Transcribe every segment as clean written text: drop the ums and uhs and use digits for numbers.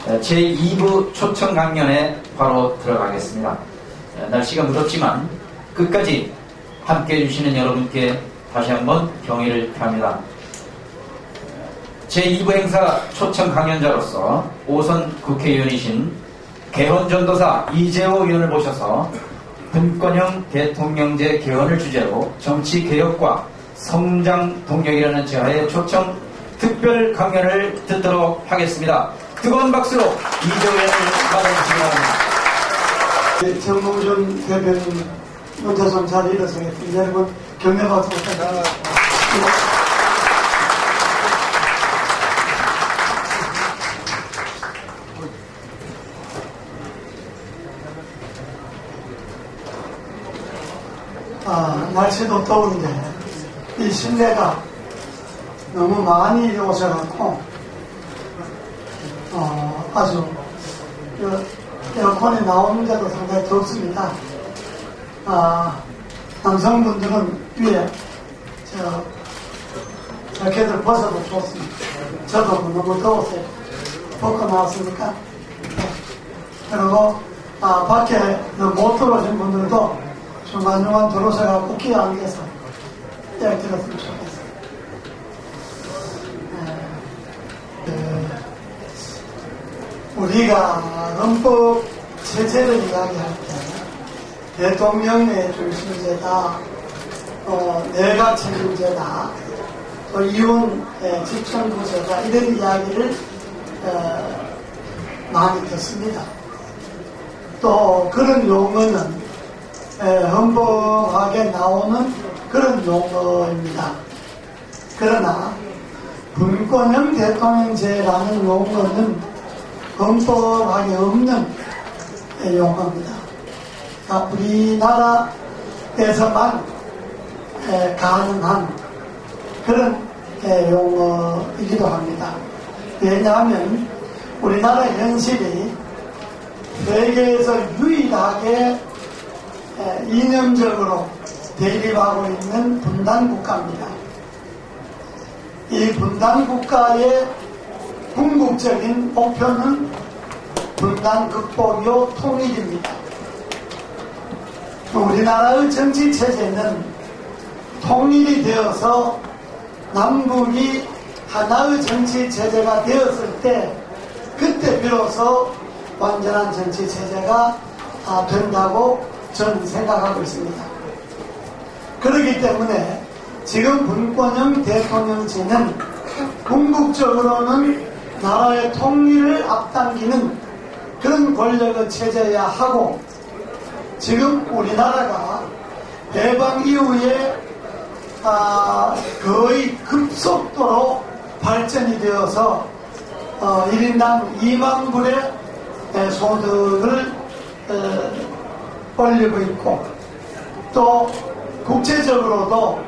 제2부 초청 강연에 바로 들어가겠습니다. 날씨가 무덥지만 끝까지 함께해 주시는 여러분께 다시 한번 경의를 표합니다. 제2부 행사 초청 강연자로서 5선 국회의원이신 개헌전도사 이재호 의원을 모셔서 분권형 대통령제 개헌을 주제로 정치개혁과 성장 동력이라는 제하의 초청 특별 강연을 듣도록 하겠습니다. 뜨거운 박수로 이재호 의원을 맞아주시기 바랍니다. 정몽준 대변인 먼저 좀 잘 일어서겠습니다. 여러분 격려받고 부탁드립니다. 날씨도 더운데 이 실내가 너무 많이 오셔갖고 아주 에어컨이 나오는데도 상당히 덥습니다. 남성분들은 위에 자켓을 벗어도 좋습니다. 저도 너무 더워서 벗고 나왔으니까. 그리고 밖에 못 들어오신 분들도 중간중간 들어오셔서 끼어 앉아서 이야기 들었으면 좋겠어요. 우리가 헌법 체제를 이야기할 때 대통령의 중심제다, 내각 책임제다, 또 이혼 집권부제다 이런 이야기를 많이 듣습니다. 또 그런 용어는 헌법학에 나오는 그런 용어입니다. 그러나 분권형 대통령제라는 용어는 헌법학에 없는 용어입니다. 우리나라에서만 가능한 그런 용어이기도 합니다. 왜냐하면 우리나라 현실이 세계에서 유일하게 이념적으로 대립하고 있는 분단국가입니다. 이 분단국가의 궁극적인 목표는 분단 극복이요 통일입니다. 우리나라의 정치체제는 통일이 되어서 남북이 하나의 정치체제가 되었을 때 그때 비로소 완전한 정치체제가 된다고 저는 생각하고 있습니다. 그렇기 때문에 지금 분권형 대통령제는 궁극적으로는 나라의 통일을 앞당기는 그런 권력의 체제여야 하고, 지금 우리나라가 해방 이후에 거의 급속도로 발전이 되어서 1인당 2만 불의 소득을 올리고 있고, 또 국제적으로도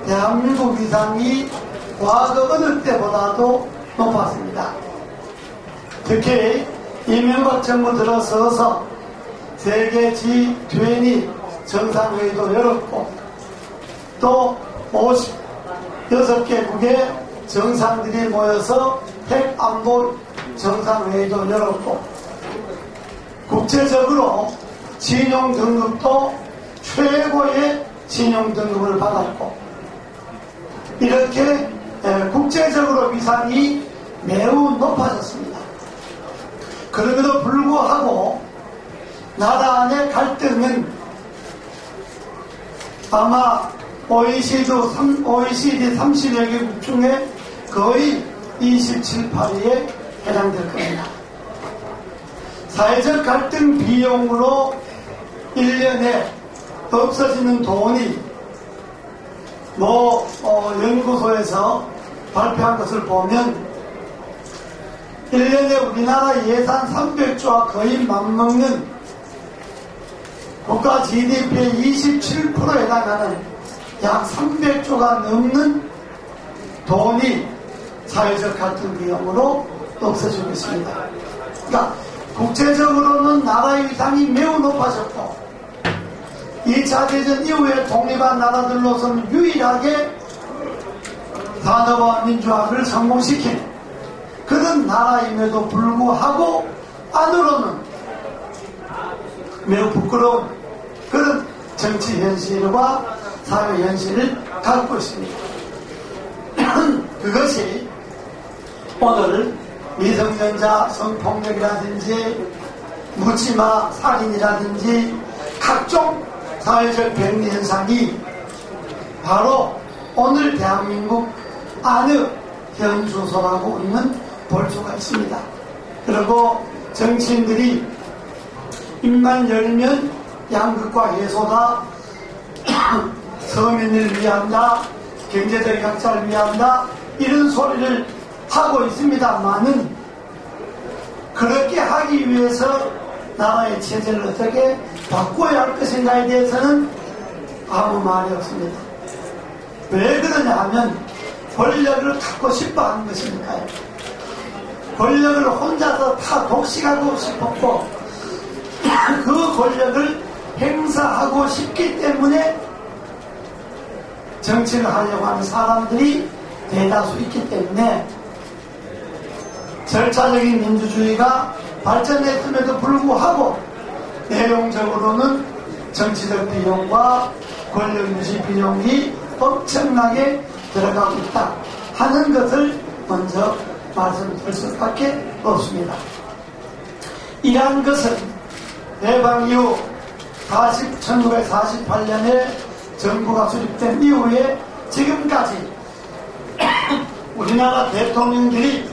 대한민국 위상이 과거 어느 때보다도 높았습니다. 특히 이명박 정부 들어서서 세계 G20 정상회의도 열었고, 또 56개국의 정상들이 모여서 핵안보 정상회의도 열었고, 국제적으로 신용등급도 최고의 신용등급을 받았고, 이렇게 국제적으로 위상이 매우 높아졌습니다. 그럼에도 불구하고 나라 안의 갈등은 아마 OECD 30여 개국 중에 거의 27, 8위에 해당될 겁니다. 사회적 갈등 비용으로 1년에 없어지는 돈이 연구소에서 발표한 것을 보면 1년에 우리나라 예산 300조와 거의 맞먹는 국가 GDP의 27%에 해당하는 약 300조가 넘는 돈이 사회적 갈등 비용으로 없어지고 있습니다. 그러니까 국제적으로는 나라의 위상이 매우 높아졌고, 2차 대전 이후에 독립한 나라들로서는 유일하게 산업화 민주화를 성공시킨 그런 그런 나라임에도 불구하고 안으로는 매우 부끄러운 그런 정치 현실과 사회 현실을 갖고 있습니다. 그것이 오늘 미성년자 성폭력이라든지 묻지마 살인이라든지 각종 사회적 병리 현상이 바로 오늘 대한민국 안의 현주소라고 우리는 볼 수가 있습니다. 그리고 정치인들이 입만 열면 양극화 해소다, 서민을 위한다, 경제적 약자를 위한다, 이런 소리를 하고 있습니다만은 그렇게 하기 위해서 나라의 체제를 어떻게 바꿔야 할 것인가에 대해서는 아무 말이 없습니다. 왜 그러냐 하면 권력을 갖고 싶어 하는 것이니까요. 권력을 혼자서 다 독식하고 싶었고 그 권력을 행사하고 싶기 때문에 정치를 하려고 하는 사람들이 대다수 있기 때문에 절차적인 민주주의가 발전했음에도 불구하고 내용적으로는 정치적 비용과 권력 유지 비용이 엄청나게 들어가고 있다 하는 것을 먼저 말씀드릴 수밖에 없습니다. 이러한 것은 해방 이후 1948년에 정부가 수립된 이후에 지금까지 우리나라 대통령들이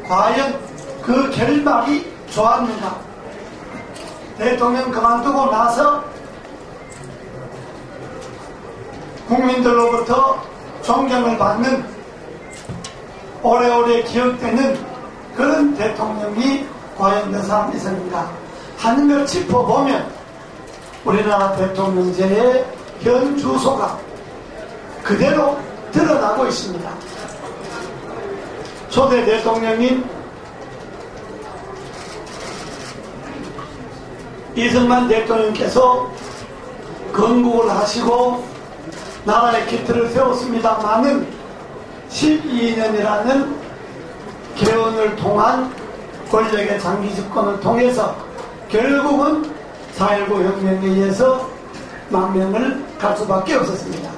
과연 그 결말이 좋았는가? 대통령 그만두고 나서 국민들로부터 존경을 받는 오래오래 기억되는 그런 대통령이 과연 몇 사람 있었는가 하는 걸 짚어보면 우리나라 대통령제의 현 주소가 그대로 드러나고 있습니다. 초대 대통령인 이승만 대통령께서 건국을 하시고 나라의 기틀을 세웠습니다마는 12년이라는 개헌을 통한 권력의 장기 집권을 통해서 결국은 4.19 혁명에 의해서 망명을 갈 수밖에 없었습니다.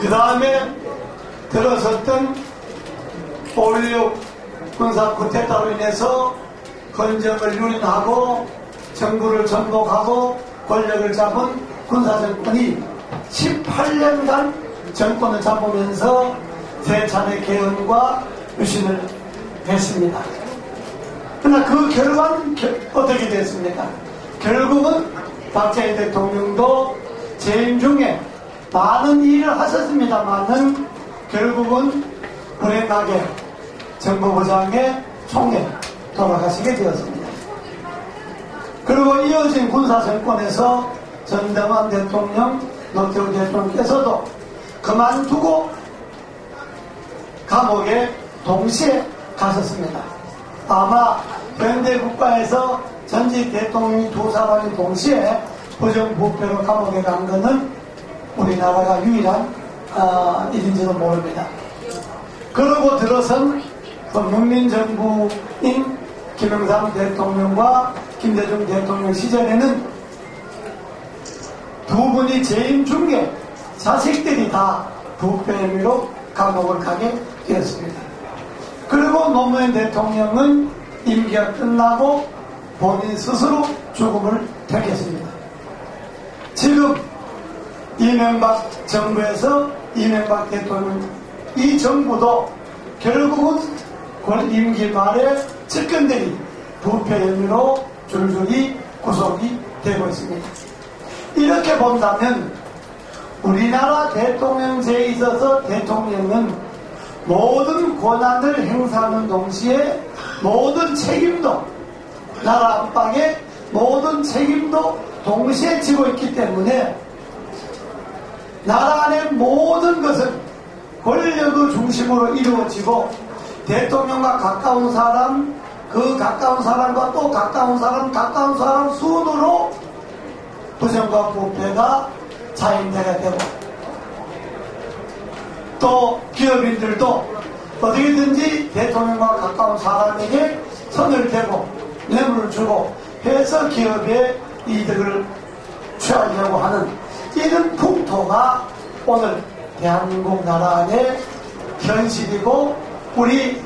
그 다음에 들어섰던 5.16 군사 쿠데타로 인해서 헌정을 유린하고 정부를 전복하고 권력을 잡은 군사정권이 18년간 정권을 잡으면서 세 차례 개헌과 유신을 했습니다. 그러나 그 결과는 어떻게 됐습니까? 결국은 박정희 대통령도 재임 중에 많은 일을 하셨습니다만은 결국은 불행하게 정부부장의 총에 돌아가시게 되었습니다. 그리고 이어진 군사정권에서 전대만 대통령, 노태우 대통령께서도 그만두고 감옥에 동시에 가셨습니다. 아마 현대 국가에서 전직 대통령이 두 사람이 동시에 부정부패로 감옥에 간 것은 우리나라가 유일한 일인지도 모릅니다. 그러고 들어선 문민정부인 김영삼 대통령과 김대중 대통령 시절에는 두 분이 재임 중에 자식들이 다 부패 혐의로 감옥을 가게 되었습니다. 그리고 노무현 대통령은 임기가 끝나고 본인 스스로 죽음을 택했습니다. 지금 이명박 정부에서 이명박 대통령 이 정부도 결국은 임기 말에 측근들이 부패 혐의로 줄줄이 구속이 되고 있습니다. 이렇게 본다면 우리나라 대통령제에 있어서 대통령은 모든 권한을 행사하는 동시에 모든 책임도 나라 안팎의 모든 책임도 동시에 지고 있기 때문에 나라 안의 모든 것은 권력의 중심으로 이루어지고 대통령과 가까운 사람, 그 가까운 사람과 또 가까운 사람 순으로 부정과 부패가 자임대가 되고 또 기업인들도 어떻게든지 대통령과 가까운 사람에게 손을 대고 뇌물을 주고 해서 기업의 이득을 취하려고 하는 이런 풍토가 오늘 대한민국 나라 안에 현실이고 우리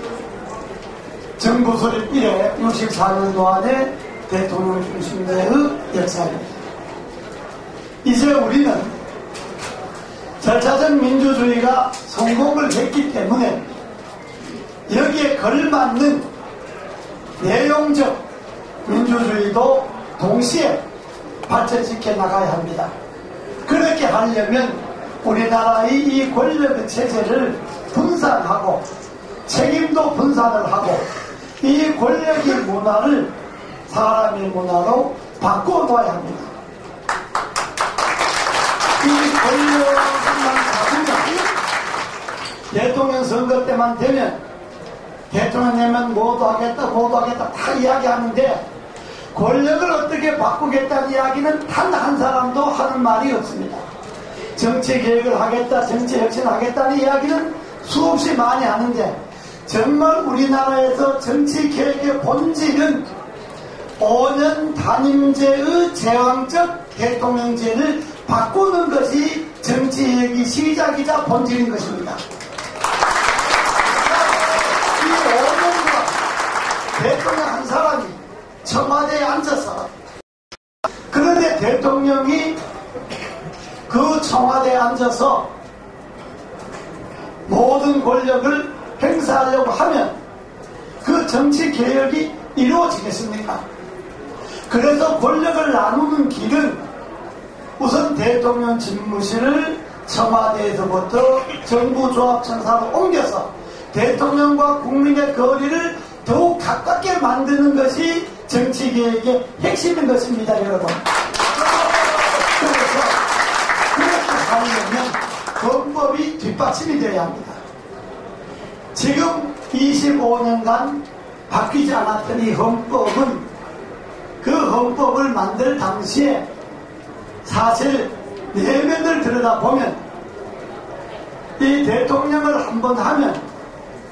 정부 수립 이래 64년 동안의 대통령 중심제의 역사입니다. 이제 우리는 절차적 민주주의가 성공을 했기 때문에 여기에 걸맞는 내용적 민주주의도 동시에 발전시켜 나가야 합니다. 그렇게 하려면 우리나라의 이 권력의 체제를 분산하고 책임도 분산을 하고 이 권력의 문화를 사람의 문화로 바꿔놓아야 합니다. 이 권력만 가지면 대통령 선거 때만 되면 대통령 되면 뭐도 하겠다 다 이야기하는데 권력을 어떻게 바꾸겠다는 이야기는 단 한 사람도 하는 말이 없습니다. 정치 개혁을 하겠다, 정치 혁신을 하겠다는 이야기는 수없이 많이 하는데 정말 우리나라에서 정치 개혁의 본질은 5년 단임제의 제왕적 대통령제를 바꾸는 것이 정치개혁의 시작이자 본질인 것입니다. 이 5년간 대통령 한 사람이 청와대에 앉아서 그런데 대통령이 그 청와대에 앉아서 모든 권력을 행사하려고 하면 그 정치개혁이 이루어지겠습니까? 그래서 권력을 나누는 길은 우선 대통령 집무실을 청와대에서부터 정부조합청사로 옮겨서 대통령과 국민의 거리를 더욱 가깝게 만드는 것이 정치개혁의 핵심인 것입니다, 여러분. 그래서 그렇게 하려면 헌법이 뒷받침이 되어야 합니다. 지금 25년간 바뀌지 않았던 이 헌법은 그 헌법을 만들 당시에 사실 내면을 들여다보면 이 대통령을 한번 하면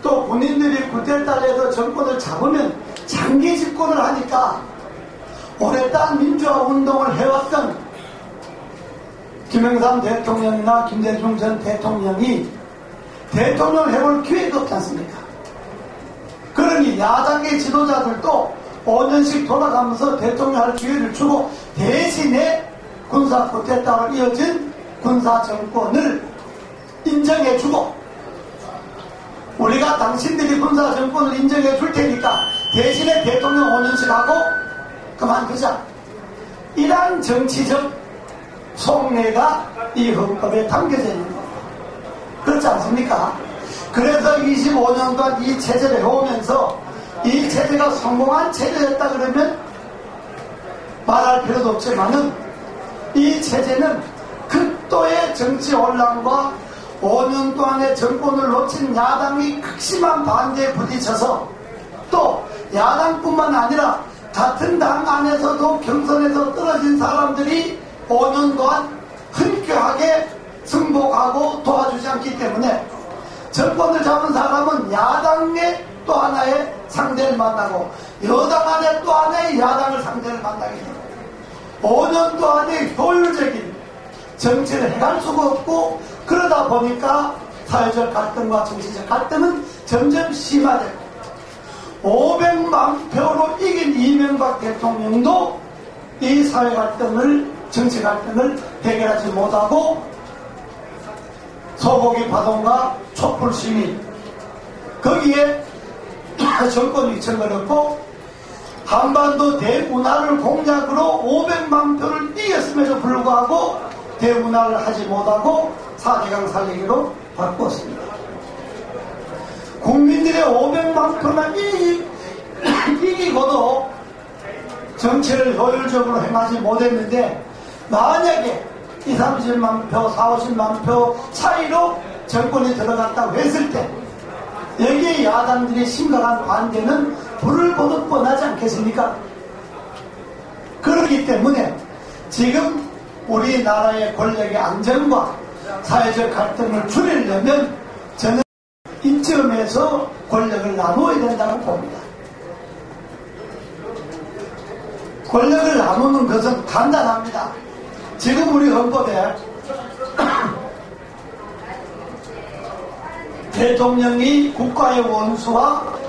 또 군인들이 굴대딸에서 정권을 잡으면 장기 집권을 하니까 오랫동안 민주화 운동을 해왔던 김영삼 대통령이나 김대중 전 대통령이 대통령을 해볼 기회가 없지 않습니까? 그러니 야당의 지도자들도 5년씩 돌아가면서 대통령 할 기회를 주고 대신에 군사 쿠데타로 이어진 군사 정권을 인정해주고 우리가 당신들이 군사 정권을 인정해 줄 테니까 대신에 대통령 5년씩 하고 그만두자. 이러한 정치적 속내가 이 헌법에 담겨져 있는 겁니다. 그렇지 않습니까? 그래서 25년간 이 체제를 해오면서 이 체제가 성공한 체제였다 그러면 말할 필요도 없지만은 이 체제는 극도의 정치 혼란과 5년 동안의 정권을 놓친 야당이 극심한 반대에 부딪혀서 또 야당뿐만 아니라 같은 당 안에서도 경선에서 떨어진 사람들이 5년 동안 흔쾌하게 승복하고 도와주지 않기 때문에 정권을 잡은 사람은 야당의 또 하나의 상대를 만나고 여당 안에 또 하나의 야당을 상대를 만나게 됩니다. 5년 동안의 효율적인 정치를 해갈 수가 없고 그러다 보니까 사회적 갈등과 정치적 갈등은 점점 심화되고 500만 표로 이긴 이명박 대통령도 이 사회 갈등을 정치 갈등을 해결하지 못하고 소고기 파동과 촛불 시위 거기에 정권 위청을 얻고 한반도 대문화를 공약으로 500만 표를 이겼음에도 불구하고 대문화를 하지 못하고 4대강 살리기로 바꿨습니다. 국민들의 500만 표만 이기고도 정치를 효율적으로 행하지 못했는데 만약에 20, 30만 표, 40, 50만 표 차이로 정권이 들어갔다고 했을 때 여기에 야당들의 심각한 반대는 불을 보듯 뻔하지 않겠습니까? 그렇기 때문에 지금 우리나라의 권력의 안정과 사회적 갈등을 줄이려면 저는 인점에서 권력을 나누어야 된다고 봅니다. 권력을 나누는 것은 간단합니다. 지금 우리 헌법에 대통령이 국가의 원수와